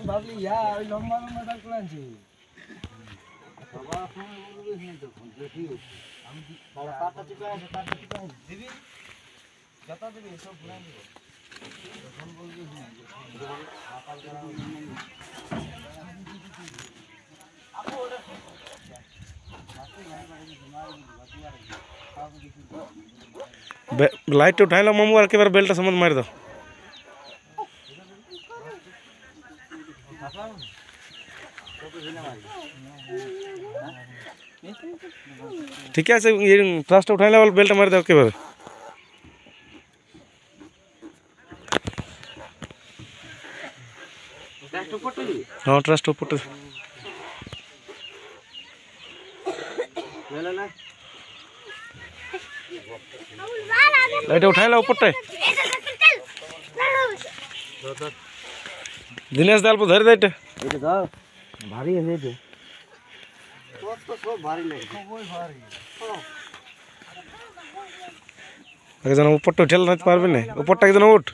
ভাবলি লম্বা লম্বা ডাল করে আনছি দিবি যত দিবি সব ঘুরাই দিব তখন বলবি लाइट उठाए लो मामू और के बार बेल्ट समझ मार दो ठीक है ये ट्रस्ट उठाए लो बेल्ट मार दो के बार हाँ ट्रस्ट ऊपर लाइट उठाए लो ऊपर दिनेश दाल पर धर दे भारी है ये तो सब भारी नहीं कोई भारी ऊपर तो ठेल नहीं पारबे ना ऊपर टा उठ